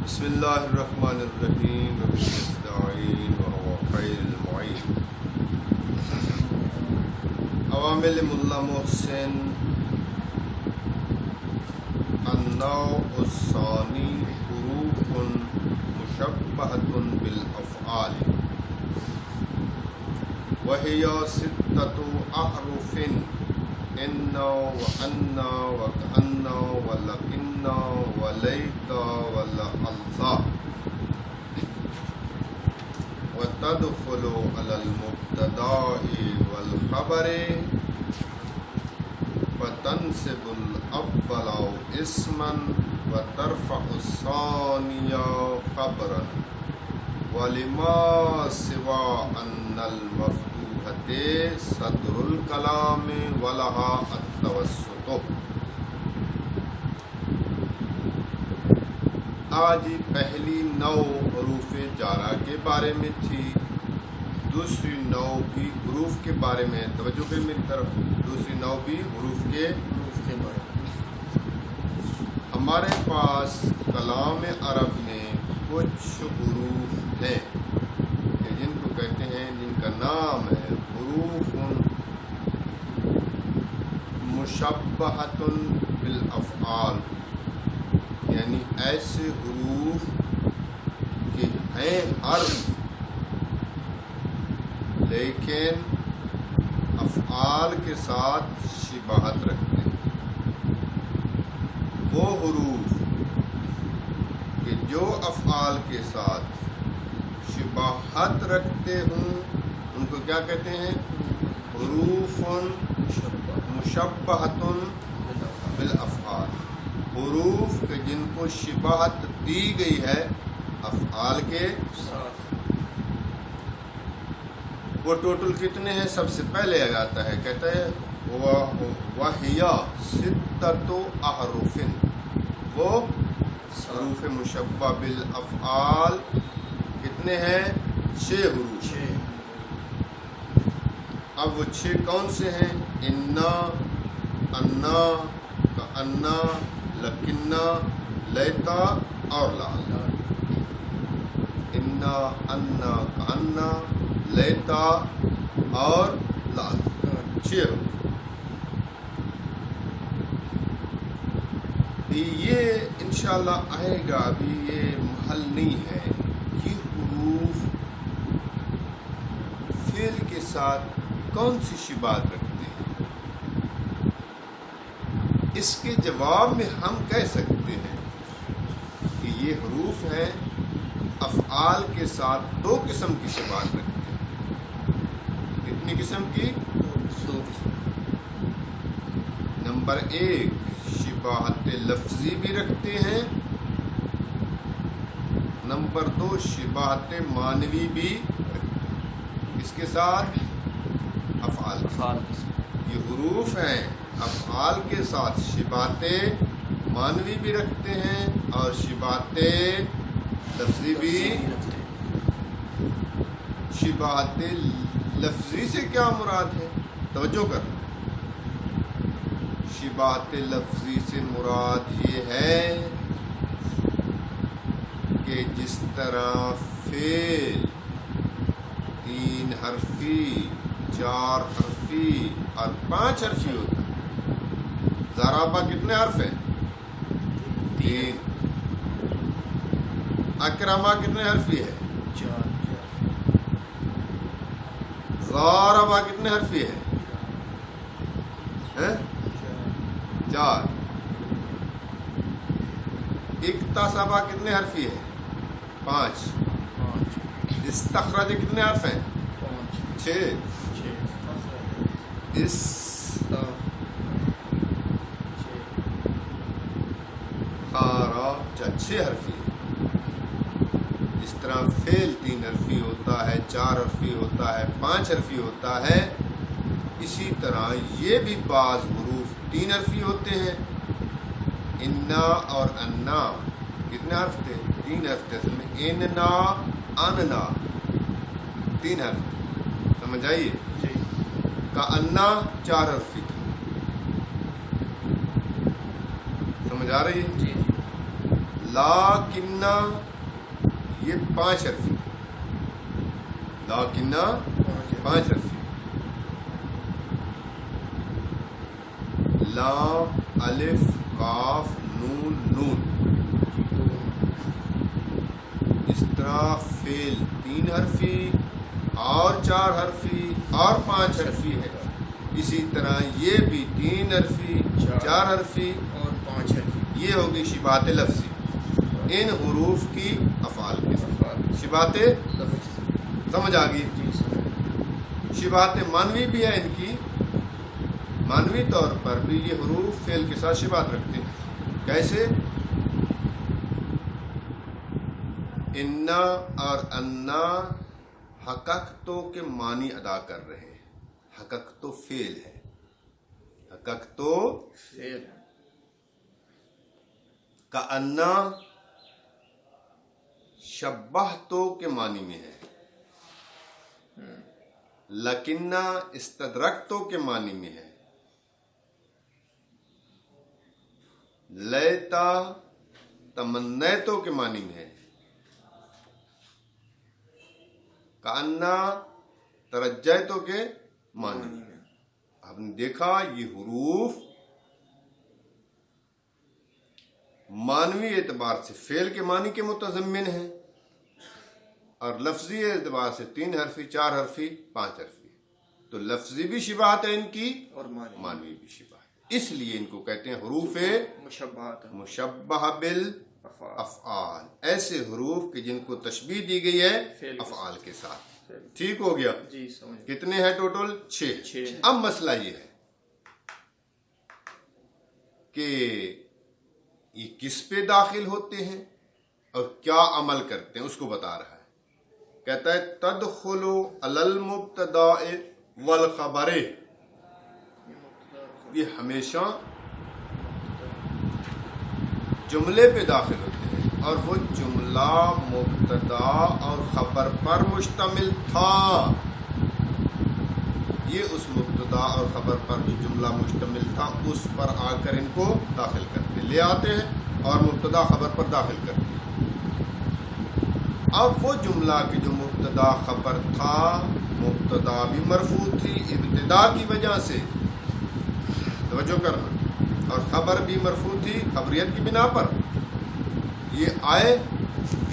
بسم اللہ الرحمن الرحیم نستعین وهو خیر المعین. عوامل ملا محسن. النوع الثانی حروف مشبہۃ بالافعال وهي ستة احرف ان وان وكأن ولكن وليت ولعلذا وتدخل على المبتدأ والخبر فتنصب الأول اسما وترفع الثاني خبرا ولما سوى أن المفتوحة صدر الكلام ولها التوسط. آج پہلی نو حروف جارہ کے بارے میں تھی، دوسری نو بھی حروف کے بارے میں. توجہ کریں میری طرف، دوسری نو بھی حروف کے بارے میں. ہمارے پاس کلام عرب میں کچھ حروف ہیں کہ جن کو کہتے ہیں، جن کا نام ہے حروف مشبہۃ بالافعال، یعنی ایسے حروف کہ ہیں حرف لیکن افعال کے ساتھ شباہت رکھتے ہیں. وہ حروف کہ جو افعال کے ساتھ شباہت رکھتے ہوں ان کو کیا کہتے ہیں؟ حروف مشبہۃ بالافعال. حروف کے جن کو شباہت دی گئی ہے افعال کے ساتھ. وہ ٹوٹل کتنے ہیں؟ سب سے پہلے آ جاتا ہے، کہتا ہے وَهِيَ سِتَّةُ أَحْرُفٍ. وہ حروف مشبہ بالافعال کتنے ہیں؟ 6 حروف. اب وہ 6 کون سے ہیں؟ انا، انا، کأنا، لکنہ، لیتا اور لعل. انا، انا، کأنا، لیتا اور لعل، 6 حروف. یہ انشاءاللہ آئے گا، ابھی یہ محل نہیں ہے. یہ حروف فعل کے ساتھ کون سی شباہت رکھتے ہیں؟ اس کے جواب میں ہم کہہ سکتے ہیں کہ یہ حروف ہیں افعال کے ساتھ 2 قسم کی شباہت رکھتے ہیں. کتنی قسم کی؟ 2 قسم. نمبر 1 شباہت لفظی بھی رکھتے ہیں. نمبر 2 شباہت معنوی بھی رکھتے ہیں. اس کے ساتھ افعال. یہ حروف ہیں افعال کے ساتھ شباہت معنوی بھی رکھتے ہیں اور شباہت لفظی بھی رکھتے ہیں. شباہت لفظی سے کیا مراد ہے؟ توجہ کر. شباہت لفظی سے مراد یہ ہے کہ جس طرح فعل 3 حرفی، 4 حرفی اور 5 حرفی ہوتا ہے. ضربہ کتنے حرف ہیں؟ 3. اکرمہ کتنے حرفی ہے؟ 4. ضربہ کتنے حرفی ہے؟ 4. اکتسبہ کتنے حرفی ہے؟ 5. استخرج کتنے حرف ہیں؟ 6. خارج 6 حرفی. اس طرح فعل 3 حرفی ہوتا ہے، 4 حرفی ہوتا ہے، 5 حرفی ہوتا ہے. اسی طرح یہ بھی بعض حروف 3 حرفی ہوتے ہیں. انا اور انا کتنے حرف تھے؟ 3 حرف تھے. اصل میں اننا، اننا 3 حرف. سمجھ آئیے؟ کأنا 4 حرفی تھا. سمجھ آ رہی ہے؟ لاکنہ یہ 5 حرفی، لاکنہ 5 حرفی، لام الف قاف نون نون، اس طرح فعل 3 حرفی اور 4 حرفی اور 5 حرفی ہے، اسی طرح یہ بھی 3 حرفی 4 حرفی اور 5 حرفی، یہ ہوگی شباہت لفظی ان حروف کی افعال کے ساتھ، شباہت سمجھ آ گئی؟ شباہت معنوی بھی ہے ان کی، معنوی طور پر بھی یہ حروف فعل کے ساتھ شباہت رکھتے ہیں۔ کیسے؟ انا اور انا حققتو کے معنی ادا کر رہے ہیں، حققتو فعل ہے، حققتو فعل کا انا شبہتو کے معنی میں ہے، لکنہ استدرکتو کے معنی میں ہے، لیتا تمنیتو کے معنی میں ہے، کأنہ ترجیتو کے معنی میں ہے۔ آپ نے دیکھا یہ حروف معنوی اعتبار سے فعل کے معنی کے متضمن ہیں اور لفظی اعتبار سے 3 حرفی 4 حرفی 5 حرفی، تو لفظی بھی شباہت ہے ان کی اور معنوی بھی شباہت، اس لیے ان کو کہتے ہیں حروف مشبہ بالافعال، ایسے حروف کہ جن کو تشبیہ دی گئی ہے افعال کے ساتھ۔ ٹھیک ہو گیا؟ جی سمجھ۔ کتنے ہیں ٹوٹل؟ 6۔ اب مسئلہ یہ ہے کہ یہ کس پہ داخل ہوتے ہیں اور کیا عمل کرتے ہیں، اس کو بتا رہا ہے۔ کہتا ہے تدخل علی المبتداء والخبر، یہ ہمیشہ جملے پہ داخل ہوتے ہیں اور وہ جملہ مبتدا اور خبر پر مشتمل تھا، یہ اس مبتدا اور خبر پر جو جملہ مشتمل تھا اس پر آ کر ان کو داخل کرتے لے آتے ہیں اور مبتدا خبر پر داخل کرتے ہیں۔ اب وہ جملہ کی جو مبتدا خبر تھا، مبتدا بھی مرفوع تھی ابتدا کی وجہ سے، توجہ کرنا، اور خبر بھی مرفوع تھی خبریت کی بنا پر، یہ آئے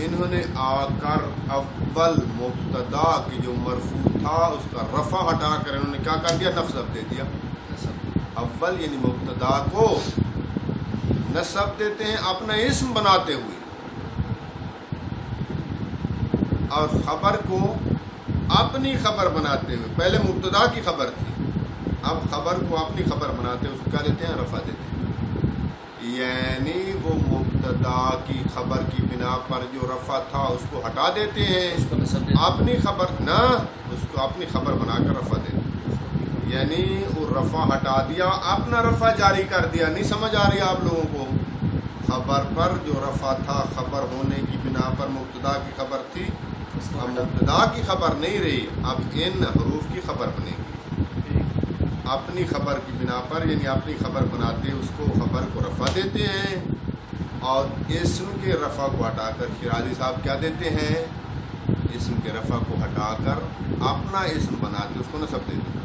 انہوں نے آ کر اول مبتدا کی جو مرفوع تھا اس کا رفع ہٹا کر انہوں نے کیا کر دیا؟ نصب دے دیا۔ اول یعنی مبتدا کو نصب دیتے ہیں اپنا اسم بناتے ہوئے، اور خبر کو اپنی خبر بناتے ہوئے، پہلے مبتدا کی خبر تھی اب خبر کو اپنی خبر بناتے ہوئے اس کو کیا دیتے ہیں؟ رفع دیتے ہیں، یعنی وہ مبتدا کی خبر کی بنا پر جو رفع تھا اس کو ہٹا دیتے ہیں، اپنی خبر نہ اس کو اپنی خبر بنا کر رفع دیتے ہیں، یعنی وہ رفع ہٹا دیا اپنا رفع جاری کر دیا۔ نہیں سمجھ آ رہی آپ لوگوں کو؟ خبر پر جو رفع تھا خبر ہونے کی بنا پر مبتدا کی خبر تھی، اب مبتدا کی خبر نہیں رہی، اب ان حروف کی خبر بنے گی اپنی خبر کی بنا پر، یعنی اپنی خبر بناتے اس کو خبر کو رفع دیتے ہیں، اور اسم کے رفع کو ہٹا کر شیرازی صاحب کیا دیتے ہیں؟ اسم کے رفع کو ہٹا کر اپنا اسم بناتے اس کو نصب دیتے ہیں۔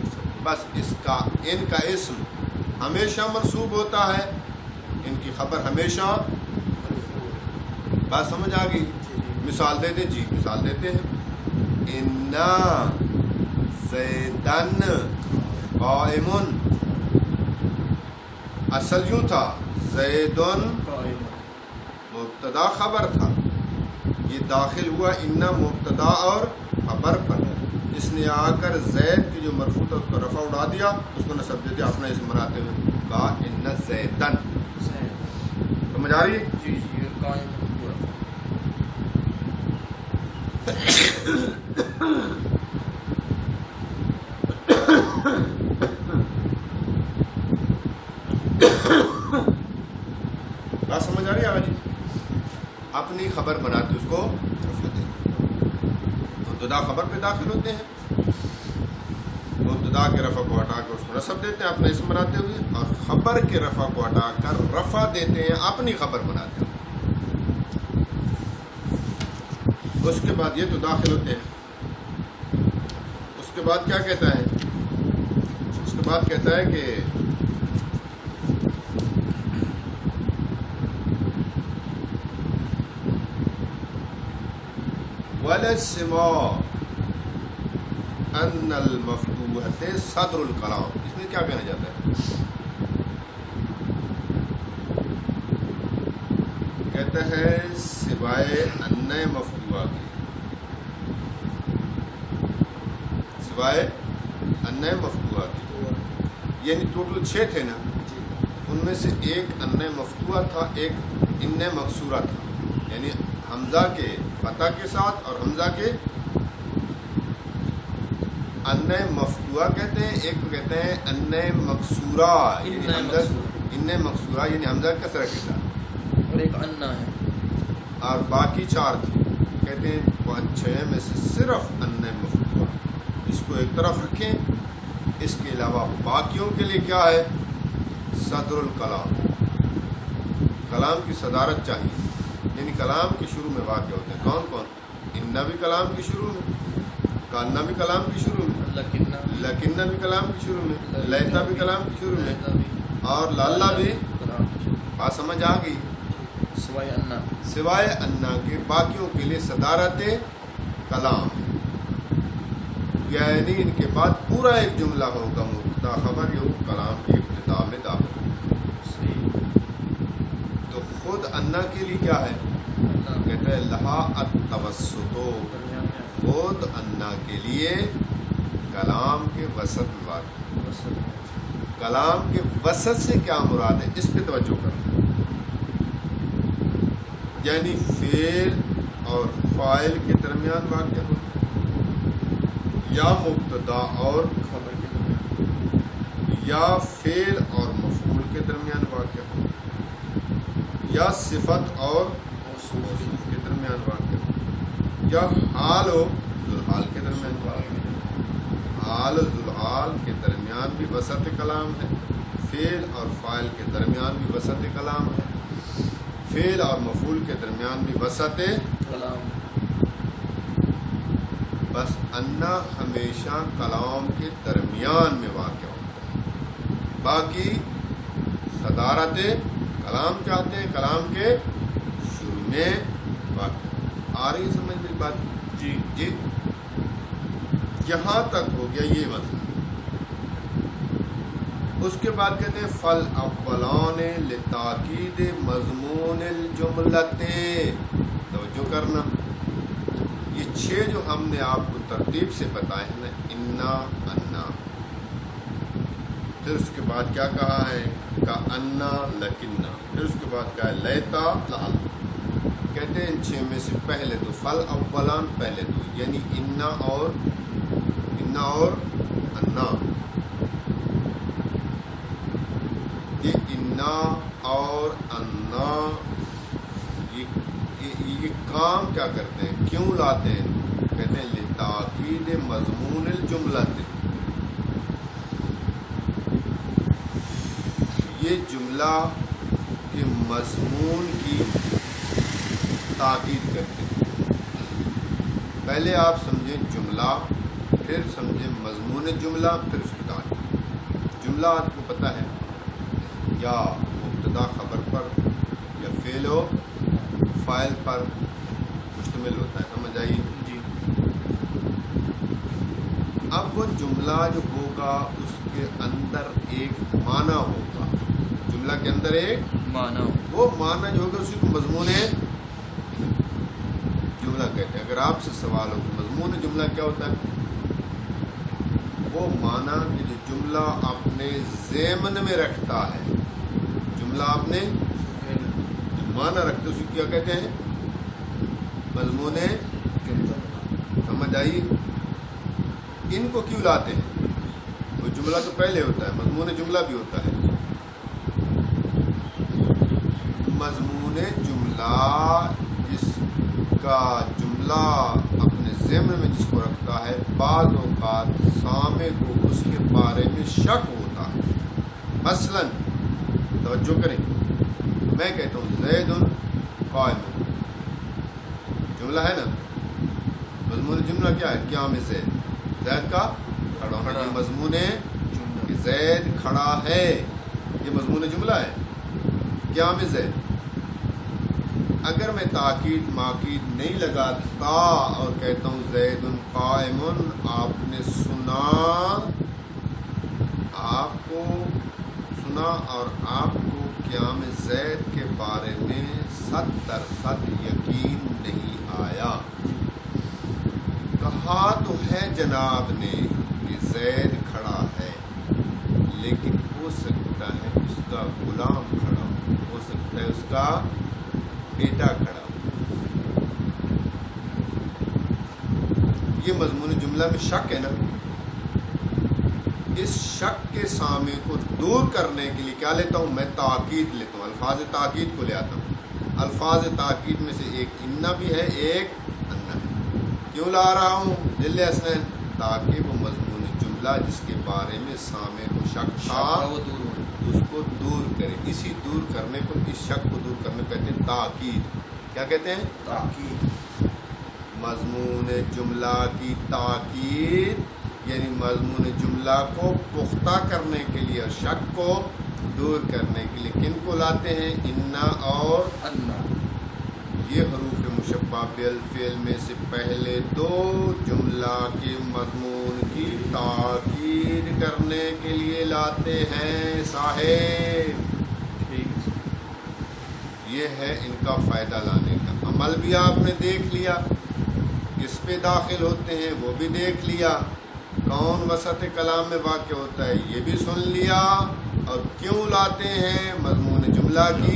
بس اس کا ان کا اسم ہمیشہ منصوب ہوتا ہے، ان کی خبر ہمیشہ، بات سمجھ آ گئی؟ مثال دے دیں؟ جی مثال دیتے ہیں۔ انا زیدن قائمن، اصل یوں تھا زیدن مبتدا خبر تھا، یہ داخل ہوا انا مبتدا اور خبر پر، اس نے آ کر زید کی جو مرفوع تھا اس کو رفع اڑا دیا، اس کو نصب دے دیا اپنا اسم بناتے ہوئے، کہا انا زیدن۔ سمجھ آ رہی ہے؟ جی جی قائم پورا۔ بات سمجھ آ رہی ہے آج؟ اپنی خبر بناتے اس کو رفع دیتے، مبتدا خبر پہ داخل ہوتے ہیں، مبتدا کے رفع کو ہٹا کر اس کو نصب دیتے ہیں اپنا اسم بناتے ہوئے، اور خبر کے رفع کو ہٹا کر رفع دیتے ہیں اپنی خبر بناتے ہوئے۔ اس کے بعد یہ تو داخل ہوتے ہیں. اس کے بعد کیا کہتا ہے؟ اس کے بعد کہتا ہے کہ وَلَسِمَا أَنَّ الْمَفْتُوحَةِ صَدْرُ الْكَلَامِ. اس میں کیا کہنا جاتا ہے؟ کہتا ہے سوائے ان مفتوحہ کے، سوائے ان مفتوحہ کے، یعنی ٹوٹل 6 تھے نا، ان میں سے ایک ان مفتوحہ تھا، ایک ان مکسورہ تھا، یعنی حمزہ کے فتح کے ساتھ اور حمزہ کے ان مفتوحہ کہتے ہیں، ایک کو کہتے ہیں ان مکسورہ، یعنی ان مکسورہ یعنی حمزہ کسرہ کے ساتھ، اور ایک انا ہے، اور باقی 4 تھے. کہتے ہیں 5-6 میں سے صرف ان مفتوحہ، اس کو ایک طرف رکھیں. اس کے علاوہ باقیوں کے لیے کیا ہے؟ صدر الکلام، کلام کی صدارت چاہیے، یعنی کلام کے شروع میں واقع ہوتے ہیں. کون کون؟ انہ بھی کلام کی شروع میں، کانا بھی کلام کی شروع میں، لکنہ بھی کلام کی شروع میں، لیتا بھی کلام کی شروع میں، اور لالا بھی. بات سمجھ آ گئی؟ سوائے انا، سوائے انا کے باقیوں کے لیے صدارت کلام، یعنی ان کے بعد پورا ایک جملہ ہوگا مبتدا خبر، یہ کلام کی ابتدا میں داخل. تو خود انا کے لیے کیا ہے؟ کہتا ہے لہا التوسط، خود انا کے لیے کلام کے وسط میں واقع. کلام کے وسط سے کیا مراد ہے؟ اس پہ توجہ کرنا، یعنی فعل اور فاعل کے درمیان واقع ہو، یا مبتدا اور خبر کے درمیان، یا فعل اور مفعول کے درمیان واقع ہو، یا صفت اور موصوف کے درمیان واقع ہو، یا حال و ذوالحال کے درمیان واقع ہو. حال و ذوالحال کے درمیان بھی وسط کلام ہے، فعل اور فاعل کے درمیان بھی وسط کلام ہے، فعل اور مفعول کے درمیان بھی وسط کلام. بس انا ہمیشہ کلام کے درمیان میں واقع ہوتا ہے. باقی صدارت کلام چاہتے ہیں کلام کے شروع میں واقع. آ رہی سمجھ میری بات؟ جی جی، یہاں تک ہو گیا یہ مسئلہ. اس کے بعد کہتے ہیں فل اولان لتاکید مضمون الجملۃ. توجہ کرنا، یہ 6 جو ہم نے آپ کو ترتیب سے بتائے ہیں نا، انا انا، پھر اس کے بعد کیا کہا ہے؟ کا انا لکنہ، پھر اس کے بعد کہا ہے لیتا لال. کہتے ہیں ان 6 میں سے پہلے تو فل اولان، پہلے تو یعنی انا اور انا، یہ انا اور انا یہ کام کیا کرتے ہیں، کیوں لاتے ہیں؟ کہتے ہیں لتاکید مضمون الجملۃ، یہ جملہ کے مضمون کی تاکید کرتے ہیں. پہلے آپ سمجھیں جملہ، پھر سمجھیں مضمون جملہ، پھر اس کی تاکید. جملہ آپ کو پتہ ہے یا مبتدا خبر پر یا فعل و فاعل پر مشتمل ہوتا ہے، سمجھ آئی؟ جی. اب وہ جملہ جو ہوگا اس کے اندر ایک معنی ہوگا، جملہ کے اندر ایک معنی، وہ معنی جو ہوگا اسی کو مضمون جملہ کہتے ہیں. اگر آپ سے سوال ہو کہ مضمون جملہ کیا ہوتا ہے، وہ معنی کہ جو جملہ اپنے ضمن میں رکھتا ہے، جملہ اپنے معنی رکھتے اس کو کیا کہتے ہیں؟ مضمون جملہ. سمجھ آئی؟ ان کو کیوں لاتے ہیں؟ وہ جملہ تو پہلے ہوتا ہے، مضمون جملہ بھی ہوتا ہے. مضمون جملہ جس کا جملہ اپنے ذہن میں جس کو رکھتا ہے، بعض اوقات سامع کو اس کے بارے میں شک ہوتا ہے. مثلا توجہ کریں، میں کہتا ہوں زید قائم، جملہ ہے نا، مضمون جملہ کیا ہے؟ قیام زید، زید کا کھڑا ہونا، یہ مضمون کہ زید کھڑا ہے، یہ مضمون جملہ ہے قیام زید۔ اگر میں تاکید ماکید نہیں لگاتا اور کہتا ہوں زید قائم، آپ نے سنا، آپ کو سنا اور آپ کو قیام زید کے بارے میں 100% یقین نہیں آیا۔ کہا تو ہے جناب نے کہ زید کھڑا ہے، لیکن ہو سکتا ہے اس کا غلام کھڑا ہو سکتا ہے اس کا بیٹا کھڑا ہو۔ یہ مضمون جملہ میں شک ہے نا، اس شک کے سامنے کو دور کرنے کے لیے کیا لیتا ہوں میں؟ تاکید لیتا ہوں، الفاظ تاکید کو لے آتا ہوں۔ الفاظ تاکید میں سے ایک انا بھی ہے، ایک انا ہے۔ کیوں لا رہا ہوں دل حسنین؟ تاکہ وہ مضمون جملہ جس کے بارے میں سامع کو شک تھا اس کو دور کرے۔ اسی دور کرنے کو، اس شک کو دور کرنے کو کہتے ہیں تاکید۔ کیا کہتے ہیں؟ تاکید۔ مضمون جملہ کی تاکید یعنی مضمون جملہ کو پختہ کرنے کے لیے اور شک کو دور کرنے کے لیے کن کو لاتے ہیں؟ انا اور انا۔ یہ حروف مشبہ بالفعل میں سے پہلے دو جملہ کے مضمون کی تاکید کرنے کے لیے لاتے ہیں صاحب۔ یہ ہے ان کا فائدہ لانے کا۔ عمل بھی آپ نے دیکھ لیا، کس پہ داخل ہوتے ہیں وہ بھی دیکھ لیا، کون وسط کلام میں واقع ہوتا ہے یہ بھی سن لیا، اور کیوں لاتے ہیں مضمون جملہ کی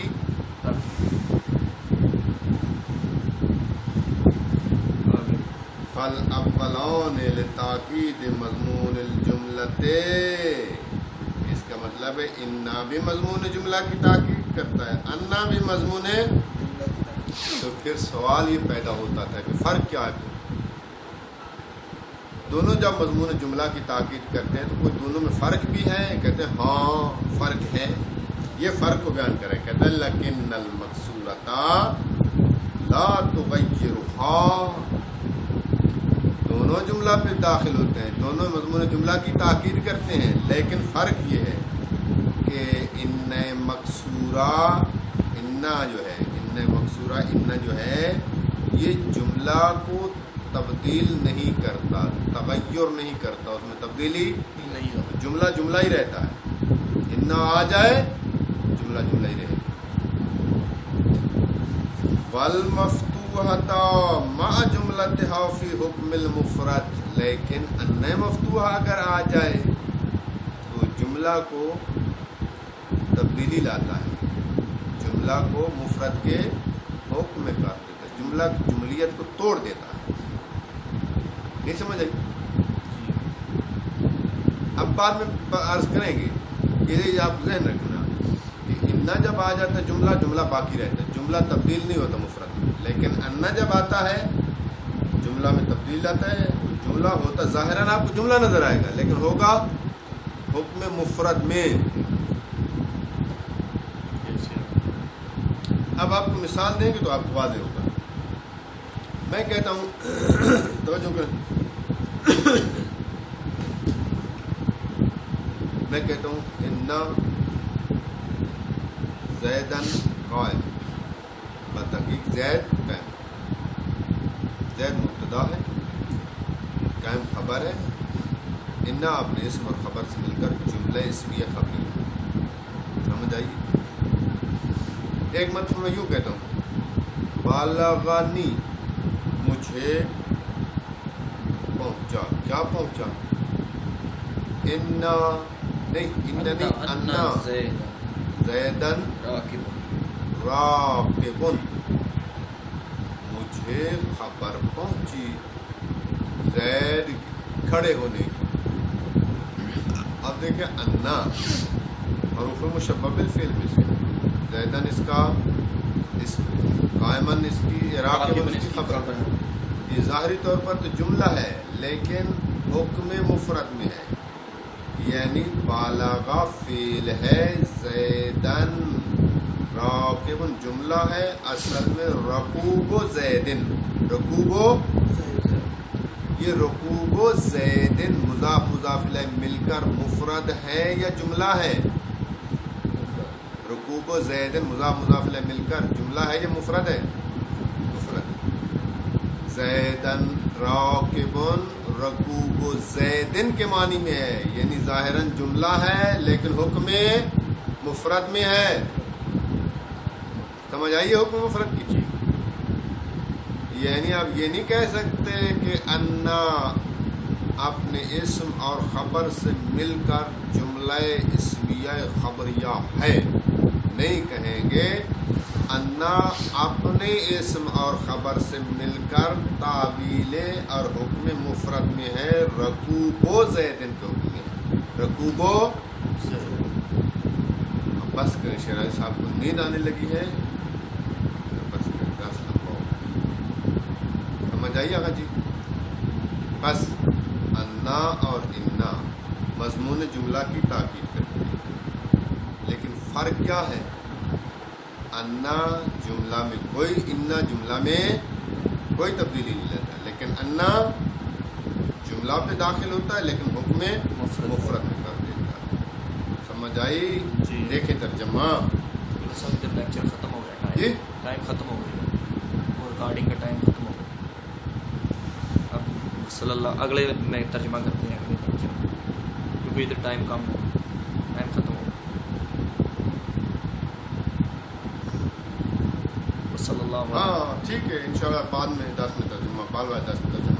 فالاولون لتاکید مضمون الجملتے۔ اس کا مطلب ہے انا بھی مضمون جملہ کی تاکید کرتا ہے، انا بھی مضمون ہے۔ تو پھر سوال یہ پیدا ہوتا تھا کہ فرق کیا ہے؟ دونوں جب مضمون جملہ کی تاکید کرتے ہیں تو کوئی دونوں میں فرق بھی ہے؟ کہتے ہیں ہاں فرق ہے۔ یہ فرق کو بیان کریں، کہتے ہیں لیکن المقصورۃ لا تغیرها۔ دونوں جملہ پہ داخل ہوتے ہیں، دونوں مضمون جملہ کی تاکید کرتے ہیں، لیکن فرق یہ ہے کہ ان مقصورہ انا جو ہے، ان مقصورہ انا جو ہے یہ جملہ کو تبدیل نہیں کرتا، تغیر نہیں کرتا، اس میں تبدیلی نہیں ہوتا، جملہ جملہ ہی رہتا ہے۔ انا آ جائے جملہ جملہ ہی رہے۔ والمفتوحۃ مع جملتها فی حکم المفرد، لیکن ان مفتوحہ اگر آ جائے تو جملہ کو تبدیلی لاتا ہے، جملہ کو مفرد کے حکم میں کر دیتا ہے، جملہ کی جملیت کو توڑ دیتا ہے۔ نہیں سمجھ آئی؟ اب بعد میں عرض کریں گے، یہ آپ ذہن رکھنا کہ انا جب آ جاتا ہے جملہ جملہ باقی رہتا ہے، جملہ تبدیل نہیں ہوتا مفرد میں، لیکن انا جب آتا ہے جملہ میں تبدیل آتا ہے، جملہ ہوتا ظاہراً آپ کو جملہ نظر آئے گا لیکن ہوگا حکم مفرد میں۔ اب آپ کو مثال دیں گے تو آپ کو واضح ہوگا۔ میں کہتا ہوں توجہ کریں، میں کہتا ہوں انا زیدن قائم، بتحقیق زید قائم، زید مبتدا ہے، قائم خبر ہے، انا اپنے اسم اور خبر سے مل کر جملہ اسمیہ خبری ہے۔ سمجھ آئیے؟ ایک مرتبہ میں یوں کہتا ہوں بالغنی، مجھے پہنچا، کیا پہنچا؟ انا نہیں، انا زیدن راکبن، مجھے خبر پہنچی زید کھڑے ہونے کی۔ اب دیکھیں انا حروف مشبہ بالفعل میں سے، زیدن اس کا قائمن اس کی، راکبن اس کی خبر ہے۔ یہ ظاہری طور پر تو جملہ ہے لیکن حکم مفرد میں ہے، یعنی بالغ فعل ہے، زیدن راکبن جملہ ہے، اصل میں رکوب زیدن، رکوب یہ رکوب و زیدن مضاف مضاف الیہ مل کر مفرد ہے یا جملہ ہے؟ رکوب و زیدن مضاف مضاف الیہ مل کر جملہ ہے یا مفرد ہے؟ مفرد ہے۔ زیدن راکبن رکوب و زیدن کے معنی میں ہے، یعنی ظاہراً جملہ ہے لیکن حکم مفرد میں ہے۔ سمجھ آئیے حکم مفرد کی چیز؟ یعنی آپ یہ نہیں کہہ سکتے کہ انا اپنے اسم اور خبر سے مل کر جملہ اسمیہ خبریہ ہے، نہیں کہیں گے انا اپنے اسم اور خبر سے مل کر تعویل اور حکم مفرد میں ہے، رکوب و زیدن کے حکم میں ہے، رکوب و بس کریں، شیرازی صاحب کو نیند آنے لگی ہے، بس کریں، دس لمبا ہو گیا، سمجھ آئیے آقا جی؟ بس انا اور انا مضمون جملہ کی تاکید کرتے ہیں، لیکن فرق کیا ہے؟ انا جملہ میں کوئی، انا جملہ میں کوئی تبدیلی نہیں لیتا، لیکن انا جملہ پہ داخل ہوتا ہے لیکن حکم مفرد میں کر دیتا ہے۔ سمجھ آئی؟ جی۔ دیکھیں ترجمہ۔ جب لیکچر ختم ہو گیا، جی ٹائم ختم ہو گیا، اور ریکارڈنگ کا ٹائم ختم ہو گیا۔ اب صلی اللہ اگلے میں ترجمہ کرتے ہیں اگلے لیکچر، کیونکہ ادھر ٹائم کم ہے، ٹائم ختم ہو گیا۔ صلی اللہ علیہ ہاں ٹھیک ہے، انشاءاللہ بعد میں 10 میں ترجمہ، بال 10 میں ترجمہ۔